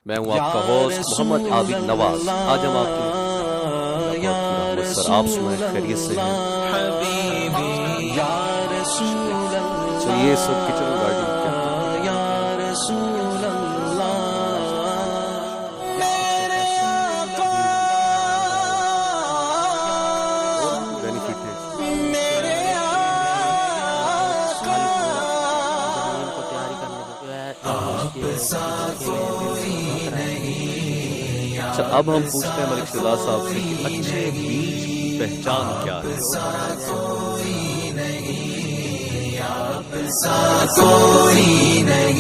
मैं हूं आपका होस्ट मोहम्मद आबिद नवाज। आज हम आपकी रहमत सर आप सुनाए खैरियत से हैं। अच्छा ये सब किचन गार्डनिंग क्या और भी कोई बेनिफिट है इसके؟ जमीन को तैयारी करने के जो है अच्छा अब हम पूछते हैं मलिक शहजाद साहब से कि अच्छे बीज की पहचान क्या है।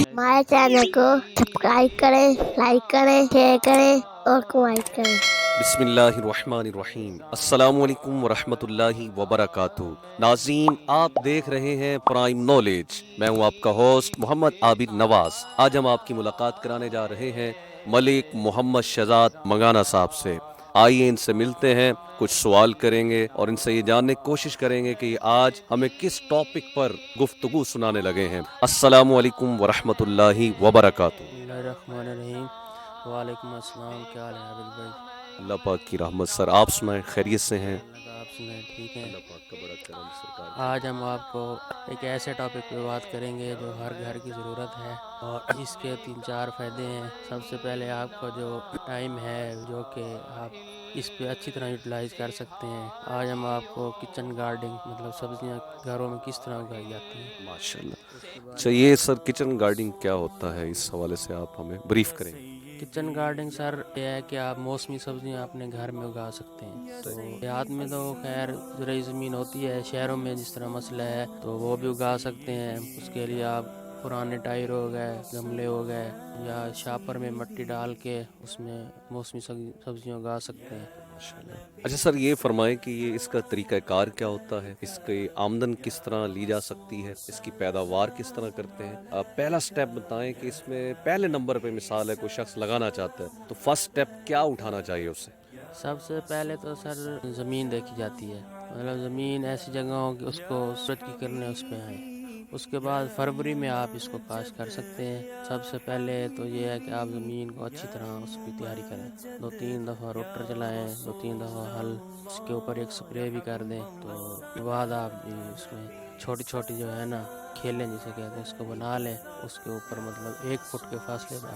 हमारे चैनल को सब्सक्राइब करें, लाइक करें, शेयर करें और कमेंट करें। बिस्मिल्लाहिर्रहमानिर्रहीम। अस्सलामुअलैकुम वरहमतुल्लाहि वबरकातुहू। नाज़रीन आप देख रहे हैं प्राइम नॉलेज। मैं हूं आपका होस्ट मोहम्मद आबिद नवाज। आज हम आपकी मुलाकात कराने जा रहे हैं मलिक मोहम्मद शहजाद मंगाना साहब से। आइए इनसे मिलते हैं, कुछ सवाल करेंगे और इनसे ये जानने की कोशिश करेंगे कि आज हमें किस टॉपिक पर गुफ्तगू सुनाने लगे हैं। अस्सलामुअलैकुम वरहमतुल्लाहि वबरकातुहू। बिस्मिल्लाहिर्रहमानिर्रहीम। वालेकुम अस्सलाम। क्या हाल है आबिद भाई? अल्लाह पाक की रहमत सर आप सुनाएं खैरियत से हैं। अल्लाह का आप सुनाए ठीक हैं। अल्लाह पाक का बड़ा करम सरकार। आज हम आपको एक ऐसे टॉपिक पे बात करेंगे जो हर घर की ज़रूरत है और इसके 3-4 फ़ायदे हैं। सबसे पहले आपको जो टाइम है जो कि आप इस पे अच्छी तरह यूटिलाइज़ कर सकते हैं। आज हम आपको किचन गार्डनिंग मतलब सब्जियां घरों में किस तरह उगाई जाती हैं माशाल्लाह। अच्छा ये सर किचन गार्डनिंग क्या होता है, इस हवाले से आप हमें ब्रीफ करेंगे। किचन गार्डनिंग सर ये है कि आप मौसमी सब्जियां अपने घर में उगा सकते हैं। तो देहात में तो खैर ज़रूरी ज़मीन होती है, शहरों में जिस तरह मसला है तो वो भी उगा सकते हैं। उसके लिए आप पुराने टायर हो गए, गमले हो गए या शापर में मिट्टी डाल के उसमें मौसमी सब्जियां उगा सकते हैं। अच्छा सर ये फरमाएं कि ये इसका तरीक़ाकार क्या होता है, इसकी आमदन किस तरह ली जा सकती है, इसकी पैदावार किस तरह करते हैं। आप पहला स्टेप बताएं कि इसमें पहले नंबर पे मिसाल है कोई शख्स लगाना चाहता है तो फर्स्ट स्टेप क्या उठाना चाहिए उससे। सबसे पहले तो सर ज़मीन देखी जाती है, मतलब ज़मीन ऐसी जगह हो कि उसको सूरज की किरणें उस पर आए। उसके बाद फरवरी में आप इसको काश्त कर सकते हैं। सबसे पहले तो ये है कि आप ज़मीन को अच्छी तरह उसकी तैयारी करें। 2-3 दफ़ा रोटर चलाएं, 2-3 दफ़ा हल, उसके ऊपर एक स्प्रे भी कर दें। तो उसके बाद आप उसमें छोटी छोटी जो है ना खेलें जिसे कहते हैं उसको बना लें। उसके ऊपर मतलब 1 फुट के फासले पर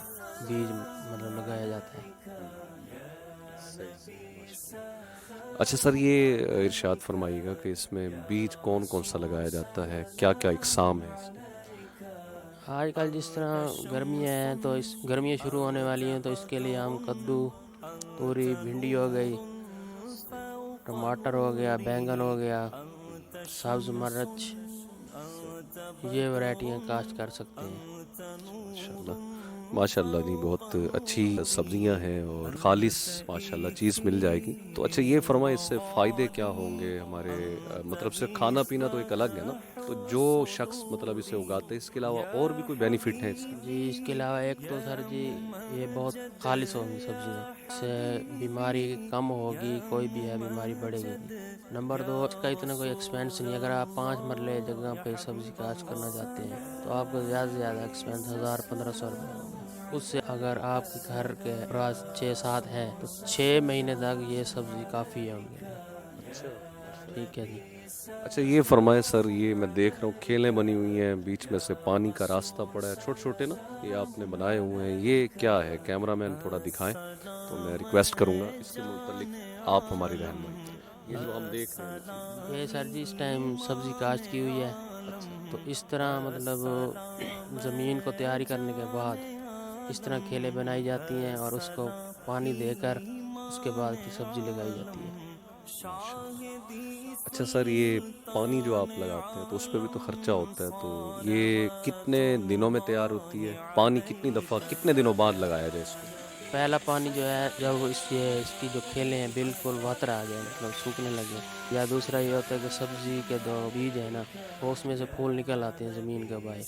बीज मतलब लगाया जाता है। अच्छा सर ये इरशाद फरमाइएगा कि इसमें बीज कौन कौन सा लगाया जाता है, क्या क्या इकसाम है इसके? आजकल जिस तरह गर्मियाँ हैं तो इस गर्मियाँ शुरू होने वाली हैं तो इसके लिए हम कद्दू, तोरी, भिंडी हो गई, टमाटर हो गया, बैंगन हो गया, सब्ज़ मर्च, ये वैरायटियाँ काश्त कर सकते हैं। माशाल्लाह माशाल्लाह नहीं बहुत अच्छी सब्जियां हैं और खालिस माशाल्लाह चीज़ मिल जाएगी। तो अच्छा ये फरमाएं इससे फ़ायदे क्या होंगे हमारे मतलब सिर्फ खाना पीना तो एक अलग है ना, तो जो शख्स मतलब इसे उगाते हैं इसके अलावा और भी कोई बेनिफिट है इसके? जी इसके अलावा एक तो सर जी ये बहुत खालिश होगी सब्जियाँ, इससे बीमारी कम होगी, कोई भी है बीमारी बढ़ेगी नहीं। नंबर 2 इसका इतना कोई एक्सपेंस नहीं। अगर आप 5 मरले जगह पे सब्जी काश्त करना चाहते हैं तो आपको ज़्यादा से ज़्यादा एक्सपेंस 1000-1500 रुपये होगा। उससे अगर आपके घर के पास 6-7 हैं तो 6 महीने तक ये सब्ज़ी काफ़ी है उनके लिए। ठीक है जी। अच्छा ये फरमाएं सर ये मैं देख रहा हूँ खेलें बनी हुई हैं, बीच में से पानी का रास्ता पड़ा है, छोटे छोटे ना ये आपने बनाए हुए हैं, ये क्या है? कैमरामैन थोड़ा दिखाएं तो मैं रिक्वेस्ट करूंगा इसके मुतालिक आप हमारी रहनुमाई करें। ये जो हम देख रहे हैं ये सर जी इस टाइम सब्ज़ी काश्त की हुई है। तो इस तरह मतलब ज़मीन को तैयारी करने के बाद इस तरह खेलें बनाई जाती हैं और उसको पानी देकर उसके बाद की सब्ज़ी लगाई जाती है। अच्छा सर ये पानी जो आप लगाते हैं तो उस पर भी तो खर्चा होता है, तो ये कितने दिनों में तैयार होती है, पानी कितनी दफ़ा कितने दिनों बाद लगाया जाए इसको? पहला पानी जो है जब इसकी जो खेलें हैं बिल्कुल वातर आ गए मतलब सूखने लगे, या दूसरा ये होता है कि सब्ज़ी के जो बीज है ना वो उसमें से फूल निकल आते हैं ज़मीन के बाहर।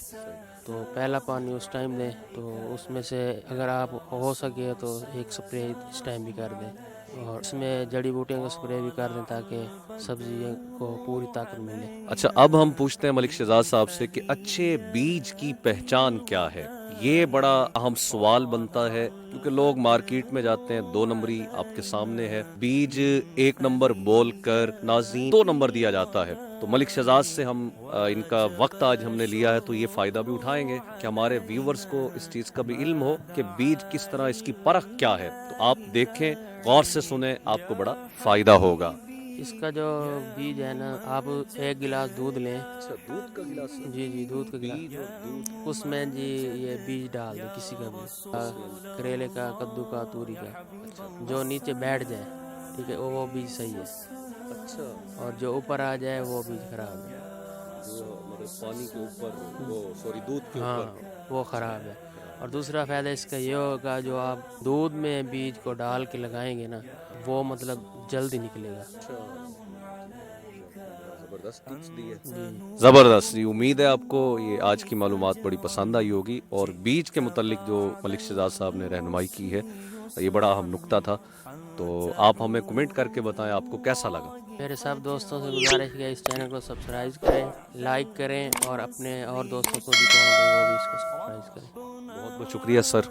तो पहला पानी उस टाइम दें। तो उसमें से अगर आप हो सके तो एक स्प्रे इस टाइम भी कर दें और इसमें जड़ी बूटियों का स्प्रे भी कर दें ताकि सब्ज़ी को पूरी ताकत मिले। अच्छा अब हम पूछते हैं मलिक शहजाद साहब से कि अच्छे बीज की पहचान क्या है। ये बड़ा अहम सवाल बनता है, क्योंकि लोग मार्केट में जाते हैं, 2 नंबरी आपके सामने है, बीज 1 नंबर बोल कर नाज़रीन 2 नंबर दिया जाता है। तो मलिक शहजाद से हम इनका वक्त आज हमने लिया है, तो ये फ़ायदा भी उठाएंगे कि हमारे व्यूवर्स को इस चीज़ का भी इल्म हो कि बीज किस तरह, इसकी परख क्या है। तो आप देखें, गौर से सुने, आपको बड़ा फ़ायदा होगा। इसका जो बीज है ना, आप 1 गिलास दूध लें। अच्छा, दूध का गिलास? जी दूध का गिलास, बीज और दूध उसमें जी ये बीज डाल दें किसी का भी, करेले का, कद्दू का, तूरी का, जो नीचे बैठ जाए, ठीक है, वो बीज सही है। अच्छा, और जो ऊपर आ जाए वो बीज खराब है। जो मतलब पानी के ऊपर, वो सॉरी दूध के हाँ, ऊपर। वो ख़राब है। और दूसरा फ़ायदा इसका ये होगा, जो आप दूध में बीज को डाल के लगाएंगे ना, वो मतलब जल्दी निकलेगा। जबरदस्त टिप्स दी है। जी ज़बरदस्त जी। उम्मीद है आपको ये आज की मालूमात बड़ी पसंद आई होगी, और बीज के मुतल्लिक जो मलिक शहजाद साहब ने रहनुमाई की है, ये बड़ा अहम नुक्ता था। तो आप हमें कमेंट करके बताएं आपको कैसा लगा। मेरे सब दोस्तों से गुजारिश है, इस चैनल को सब्सक्राइब करें, लाइक करें, और अपने और दोस्तों को भी कहें कि वो भी इसको सब्सक्राइब करें। बहुत बहुत शुक्रिया सर।